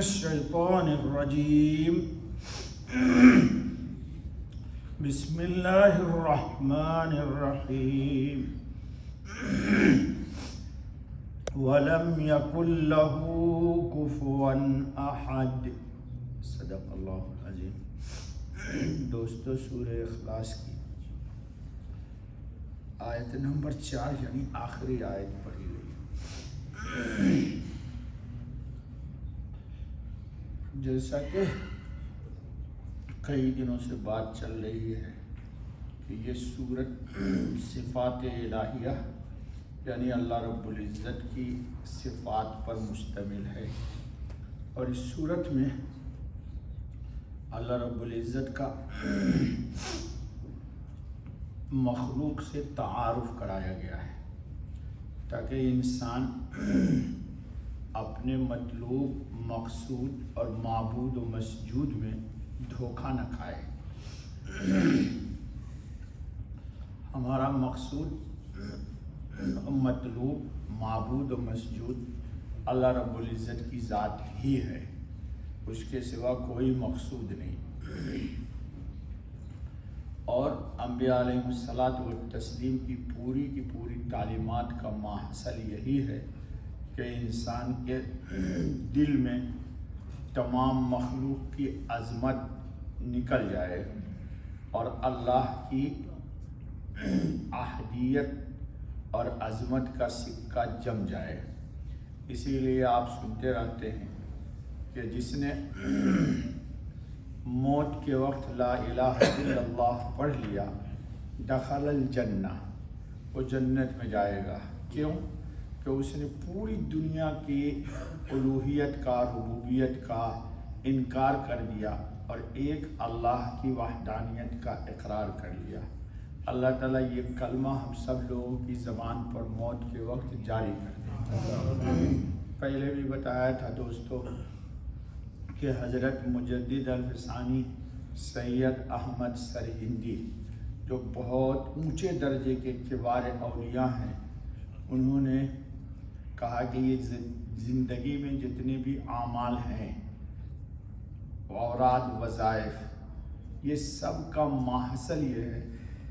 الشيطان الرجيم بسم الله الرحمن الرحيم ولم يكن له كفوا أحد صدق اللہ العظیم۔ دوستو سورہ اخلاص کی آیت نمبر 4 یعنی آخری آیت پڑھی گئی۔ جیسا کہ کئی دنوں سے بات چل رہی ہے کہ یہ سورت صفات الہیہ یعنی اللہ رب العزت کی صفات پر مشتمل ہے، اور اس سورت میں اللہ رب العزت کا مخلوق سے تعارف کرایا گیا ہے تاکہ انسان اپنے مطلوب، مقصود اور معبود و مسجود میں دھوکہ نہ کھائے۔ ہمارا مقصود، مطلوب، معبود و مسجود اللہ رب العزت کی ذات ہی ہے، اس کے سوا کوئی مقصود نہیں۔ اور انبیاء علیہ الصلاۃ والتسلیم کی پوری تعلیمات کا ماحصل یہی ہے کہ انسان کے دل میں تمام مخلوق کی عظمت نکل جائے اور اللہ کی احدیت اور عظمت کا سکہ جم جائے۔ اسی لیے آپ سنتے رہتے ہیں کہ جس نے موت کے وقت لا الہ الا اللہ پڑھ لیا دخل الجنہ، وہ جنت میں جائے گا۔ کیوں؟ کہ اس نے پوری دنیا کی الوہیت کا، ربوبیت کا انکار کر دیا اور ایک اللہ کی وحدانیت کا اقرار کر لیا۔ اللہ تعالیٰ یہ کلمہ ہم سب لوگوں کی زبان پر موت کے وقت جاری کر دے۔ پہلے بھی بتایا تھا دوستو کہ حضرت مجدد الفسانی سید احمد سرہندی جو بہت اونچے درجے کے کبار اولیاء ہیں، انہوں نے کہا کہ یہ زندگی میں جتنے بھی اعمال ہیں، اوراد، وظائف، یہ سب کا ماحصل یہ ہے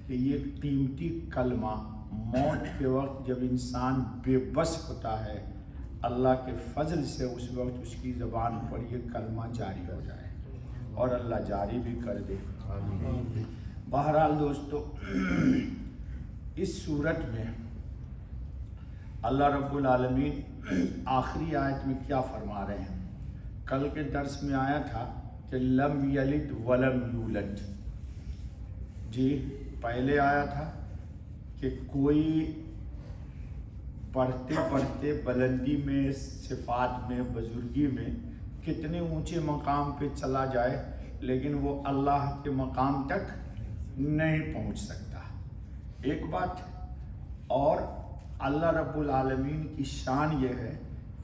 کہ یہ قیمتی کلمہ موت کے وقت جب انسان بے بس ہوتا ہے، اللہ کے فضل سے اس وقت اس کی زبان پر یہ کلمہ جاری ہو جائے اور اللہ جاری بھی کر دے۔ بہرحال دوستو، اس صورت میں اللہ رب العالمین آخری آیت میں کیا فرما رہے ہیں؟ کل کے درس میں آیا تھا کہ لم یلد ولم یولد، جی پہلے آیا تھا کہ کوئی پڑھتے پڑھتے بلندی میں، صفات میں، بزرگی میں کتنے اونچے مقام پہ چلا جائے لیکن وہ اللہ کے مقام تک نہیں پہنچ سکتا، ایک بات۔ اور اللہ رب العالمین کی شان یہ ہے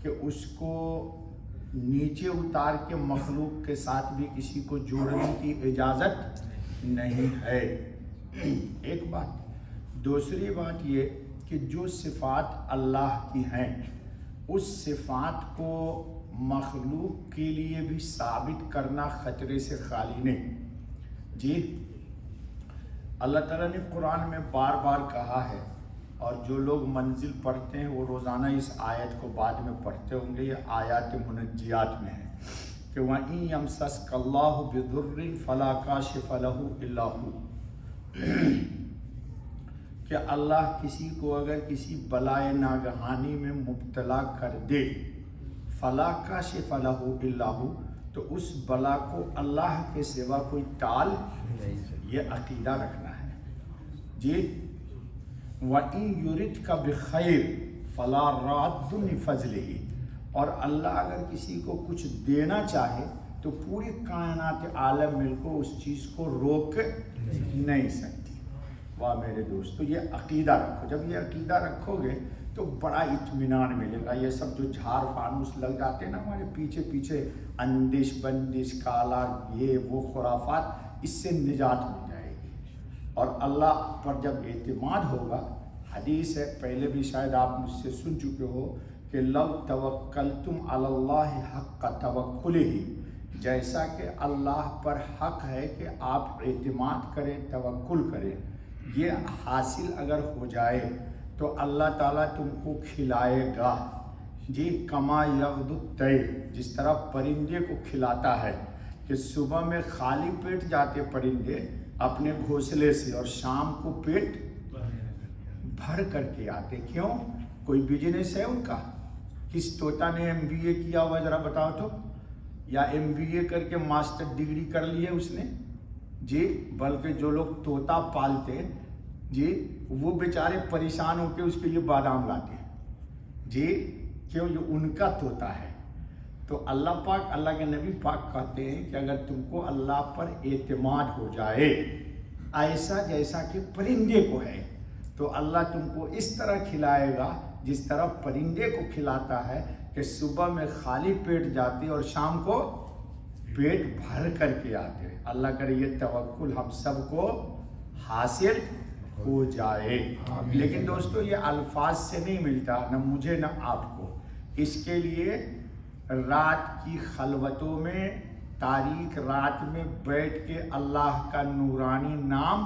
کہ اس کو نیچے اتار کے مخلوق کے ساتھ بھی کسی کو جوڑنے کی اجازت نہیں ہے، ایک بات۔ دوسری بات یہ کہ جو صفات اللہ کی ہیں اس صفات کو مخلوق کے لیے بھی ثابت کرنا خطرے سے خالی نہیں۔ جی اللہ تعالیٰ نے قرآن میں بار بار کہا ہے، اور جو لوگ منزل پڑھتے ہیں وہ روزانہ اس آیت کو بعد میں پڑھتے ہوں گے، یہ آیات منجیات میں ہے کہ وَإِن يَمْسَسْكَ اللَّهُ بِضُرٍّ فَلَا كَاشِفَ لَهُ إِلَّا هُوَ، کہ اللہ کسی کو اگر کسی بلائے ناگہانی میں مبتلا کر دے، فَلَا كَاشِفَ لَهُ إِلَّا هُوَ، تو اس بلا کو اللہ کے سوا کوئی ٹال، یہ عقیدہ رکھنا ہے۔ جی وَإِن يُرِدْكَ بِخَيْرٍ فَلَا رَادَّ لِفَضْلِهِ، اور اللہ اگر کسی کو کچھ دینا چاہے تو پوری کائنات عالم مل کو اس چیز کو روک نہیں سکتی۔ واہ میرے دوستو، یہ عقیدہ رکھو۔ جب یہ عقیدہ رکھو گے تو بڑا اطمینان ملے گا۔ یہ سب جو جھاڑ فانوس لگ جاتے ہیں نا ہمارے پیچھے اندیش بندش کالا یہ وہ خرافات، اس سے نجات مل جائے گی۔ اور اللہ پر جب اعتماد ہوگا، حدیث ہے، پہلے بھی شاید آپ مجھ سے سن چکے ہو کہ کہ لو توکلتم علی اللہ حق توکلہ، جیسا کہ اللہ پر حق ہے کہ آپ اعتماد کریں، توکل کریں، یہ حاصل اگر ہو جائے تو اللہ تعالیٰ تم کو کھلائے گا جی، کما یغد الطیر، جس طرح پرندے کو کھلاتا ہے کہ صبح میں خالی پیٹ جاتے پرندے اپنے گھونسلے سے اور شام کو پیٹ بھر کر کے آتے. کیوں؟ کوئی بزنس ہے ان کا. کس طوطا نے MBA کیا ہوا ذرا بتاؤ تو، یا MBA کر کے ماسٹر ڈگری کر لی ہے اس نے جی؟ بلکہ جو لوگ طوطا پالتے جی، وہ بیچارے پریشان ہو کے اس کے لیے بادام لاتے جی. کیوں؟ جو ان کا طوطا ہے. تو اللہ پاک، اللہ کے نبی پاک کہتے ہیں کہ اگر تم کو اللہ پر اعتماد ہو جائے ایسا جیسا کہ پرندے کو ہے، تو اللہ تم کو اس طرح کھلائے گا جس طرح پرندے کو کھلاتا ہے کہ صبح میں خالی پیٹ جاتے اور شام کو پیٹ بھر کر کے آتے. اللہ کرے یہ توکل ہم سب کو حاصل ہو جائے. لیکن دوستو یہ الفاظ سے نہیں ملتا، نہ مجھے نہ آپ کو. اس کے لیے رات کی خلوتوں میں، تاریک رات میں بیٹھ کے اللہ کا نورانی نام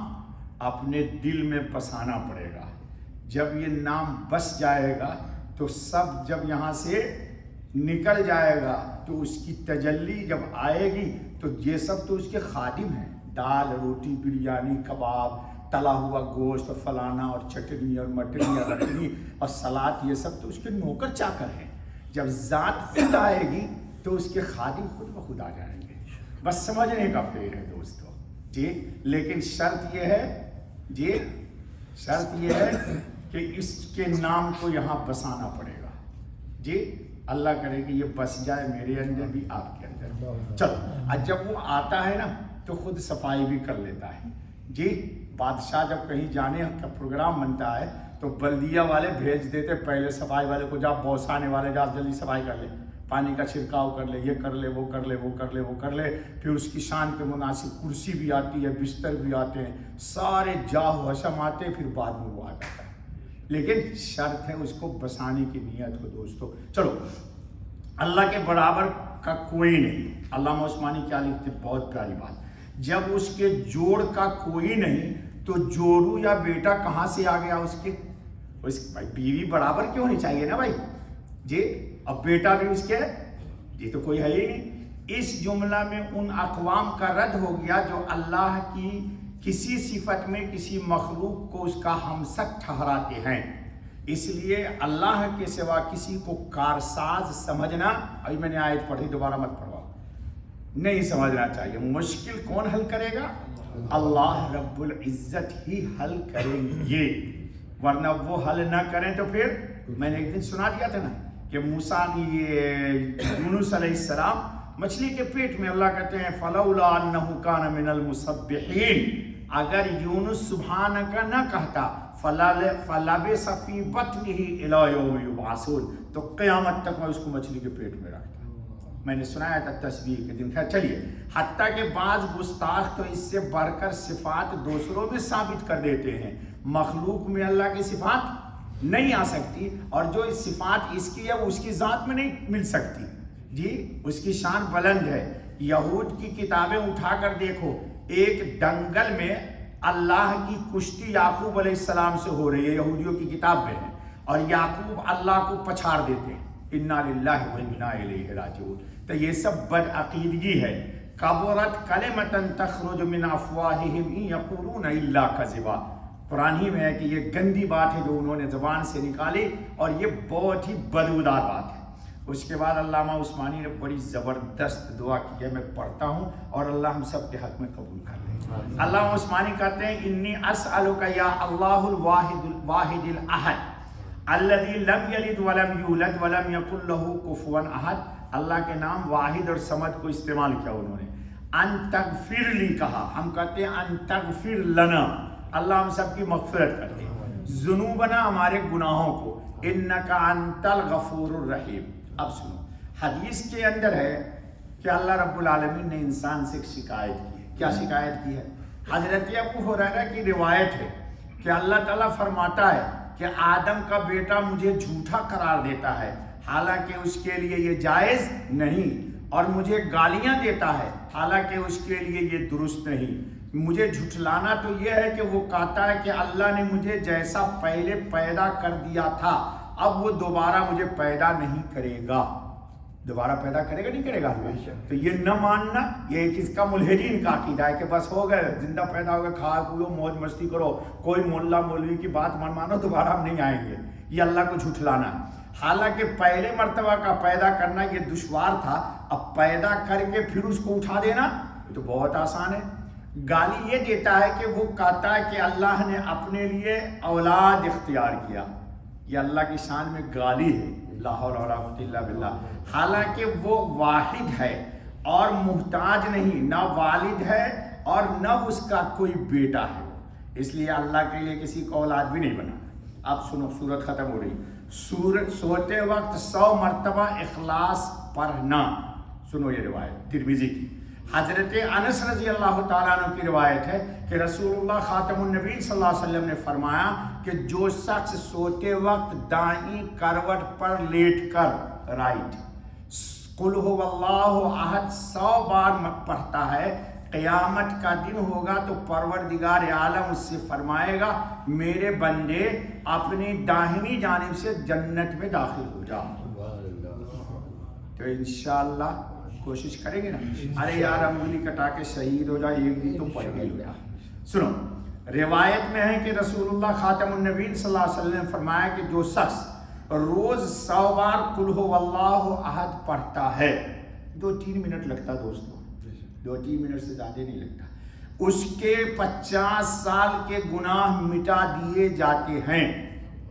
اپنے دل میں بسانا پڑے گا. جب یہ نام بس جائے گا تو سب جب یہاں سے نکل جائے گا تو اس کی تجلی جب آئے گی تو یہ سب تو اس کے خادم ہیں. دال، روٹی، بریانی، کباب، تلا ہوا گوشت اور فلانا اور چٹنی اور مٹنی اور رٹنی اور سلاد، یہ سب تو اس کے نوکر چاکر ہیں. جب ذات خود آئے گی تو اس کے خادم خود بخود آ جائیں گے. بس سمجھنے کا پھیر ہے دوستو جی. لیکن شرط یہ ہے جی، شرط یہ ہے کہ اس کے نام کو یہاں بسانا پڑے گا جی. اللہ کرے کہ یہ بس جائے میرے اندر بھی، آپ کے اندر. چلو، جب وہ آتا ہے نا تو خود صفائی بھی کر لیتا ہے جی. بادشاہ جب کہیں جانے کا پروگرام بنتا ہے تو بلدیہ والے بھیج دیتے پہلے صفائی والے کو، جا بوسانے والے جا جلدی صفائی کر لے، پانی کا چھڑکاؤ کر لے، یہ کر لے، وہ کر لے، وہ کر لے، وہ کر لے. پھر اس کی شان کے مناسب کرسی بھی آتی ہے، بستر بھی آتے ہیں، سارے جاہ و حشم آتے ہیں، پھر بعد میں وہ آ جاتا ہے. لیکن شرط ہے اس کو بسانے کی نیت ہو دوستو. چلو، اللہ کے برابر کا کوئی نہیں. علامہ عثمانی کیا لکھتے، بہت پیاری بات. جب اس کے جوڑ کا کوئی نہیں تو جوڑو یا بیٹا کہاں سے آ گیا اس کے؟ بھائی بیوی برابر کیوں ہونی چاہیے نا بھائی جی. اب بیٹا بھی اس کے یہ تو کوئی ہے ہی نہیں. اس جملہ میں ان اقوام کا رد ہو گیا جو اللہ کی کسی صفت میں کسی مخلوق کو اس کا ہمسک ٹھہراتے ہیں. اس لیے اللہ کے سوا کسی کو کارساز سمجھنا، ابھی میں نے آیت پڑھی، دوبارہ مت پڑھواؤ، نہیں سمجھنا چاہیے. مشکل کون حل کرے گا؟ اللہ رب العزت ہی حل کریں گے، ورنہ وہ حل نہ کریں تو پھر میں نے ایک دن سنا دیا تھا نا کہ موسیٰ یونس علیہ السلام مچھلی کے پیٹ میں، اللہ کہتے ہیں فلولا انہ کان من المسبحین، اگر یونس سبحانک نہ کہتا فلبث فی بطنہ الی یوم یبعثون، تو قیامت تک میں اس کو مچھلی کے پیٹ میں رکھتا. میں نے سنایا تھا تصویر کے دن. خیر چلیے، حتیٰ کہ بعض گستاخ تو اس سے بڑھ کر صفات دوسروں میں ثابت کر دیتے ہیں. مخلوق میں اللہ کی صفات نہیں آ سکتی، اور جو صفات اس کی ہے وہ اس کی ذات میں نہیں مل سکتی جی. اس کی شان بلند ہے. یہود کی کتابیں اٹھا کر دیکھو، ایک دنگل میں اللہ کی کشتی یعقوب علیہ السلام سے ہو رہی ہے، یہودیوں کی کتاب میں ہے، اور یعقوب اللہ کو پچھاڑ دیتے ہیں، انا للہ و انا الیہ راجعون. تو یہ سب بد عقیدگی ہے. کبرت کلمۃ تخرج من افواہہم ان یقولون الا کذبا. قرآن ہی میں ہے کہ یہ گندی بات ہے جو انہوں نے زبان سے نکالی، اور یہ بہت ہی بدبودار بات ہے. اس کے بعد علامہ عثمانی نے بڑی زبردست دعا کی ہے، میں پڑھتا ہوں اور اللہ ہم سب کے حق میں قبول کر لے. علامہ عثمانی کہتے ہیں انی اسألک یا اللہ الواحد الاحد الذی لم یلد ولم یولد ولم یکن له کفوا احد. اللہ کے نام واحد اور صمد کو استعمال کیا انہوں نے. ان تغفر لی کہا، ہم کہتے ہیں ان تغفر لنا، اللہ ہم سب کی مغفرت کرتے ہیں، ذنوبنا ہمارے گناہوں کو، انک انت الغفور الرحیم. اب سنو، حدیث کے اندر ہے کہ اللہ رب العالمین نے انسان سے ایک شکایت کی ہے. کیا شکایت کی ہے؟ حضرت ابو ہریرہ کی روایت ہے کہ اللہ تعالیٰ فرماتا ہے کہ آدم کا بیٹا مجھے جھوٹا قرار دیتا ہے، حالانکہ اس کے لیے یہ جائز نہیں، اور مجھے گالیاں دیتا ہے حالانکہ اس کے لیے یہ درست نہیں۔ مجھے جھٹلانا تو یہ ہے کہ وہ کہتا ہے کہ اللہ نے مجھے جیسا پہلے پیدا کر دیا تھا اب وہ دوبارہ مجھے پیدا نہیں کرے گا۔ دوبارہ پیدا کرے گا نہیں کرے گا؟ تو یہ نہ ماننا یہ کس کا؟ ملحدین کا عقیدہ ہے کہ بس ہو گئے، زندہ پیدا ہو گئے، کھا پیو موج مستی کرو، کوئی مولا مولوی کی بات مانو، دوبارہ ہم نہیں آئیں گے۔ یہ اللہ کو جھٹلانا ہے۔ حالانکہ پہلے مرتبہ کا پیدا کرنا یہ دشوار تھا، اب پیدا کر کے پھر اس کو اٹھا دینا یہ تو بہت آسان ہے۔ گالی یہ دیتا ہے کہ وہ کہتا ہے کہ اللہ نے اپنے لیے اولاد اختیار کیا، یہ اللہ کی شان میں گالی ہے، لا حول ولا قوۃ الا باللہ۔ حالانکہ وہ واحد ہے اور محتاج نہیں، نہ والد ہے اور نہ اس کا کوئی بیٹا ہے، اس لیے اللہ کے لیے کسی کو اولاد بھی نہیں بنا۔ اب سنو، سورت ختم ہو رہی۔ سورت سوتے وقت 100 مرتبہ اخلاص پڑھنا۔ سنو یہ روایت ترمذی کی، حضرت انس رضی اللہ تعالیٰ عنہ کی روایت ہے کہ رسول اللہ خاتم النبی صلی اللہ علیہ وسلم نے فرمایا کہ جو شخص سوتے وقت دائیں کروٹ پر لیٹ کر رائٹ قل هو اللہ احد 100 بار پڑھتا ہے، قیامت کا دن ہوگا تو پروردگار عالم اس سے فرمائے گا میرے بندے اپنی داہنی جانب سے جنت میں داخل ہو جا۔ تو انشاءاللہ کوشش کریں گے نا؟ ارے یار انگلی کٹا کے شہید ہو جائے ایک دن تو پہلے ہو جائے۔ سنو، روایت میں ہے کہ رسول اللہ خاتم النبیین صلی اللہ علیہ وسلم نے فرمایا کہ جو شخص روز 100 بار قل هو اللہ احد پڑھتا ہے، 2-3 منٹ لگتا دوستو، 2-3 منٹ سے زیادہ نہیں لگتا، اس کے 50 سال کے گناہ مٹا دیے جاتے ہیں۔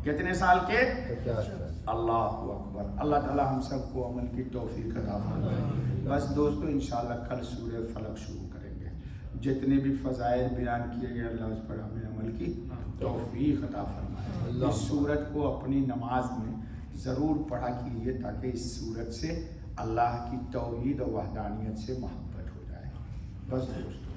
کتنے سال کے؟ 50۔ اللہ اکبر۔ اللہ تعالی ہم سب کو عمل کی توفیق عطا فرمائے۔ بس دوستو انشاءاللہ کل سورہ فلق شروع کریں گے، جتنے بھی فضائل بیان کیے گئے اللہ اس پر ہمیں عمل کی توفیق عطا فرمائے۔ اس سورت کو اپنی نماز میں ضرور پڑھا کیجیے تاکہ اس سورت سے اللہ کی توحید و وحدانیت سے محبت ہو جائے۔ بس دوستو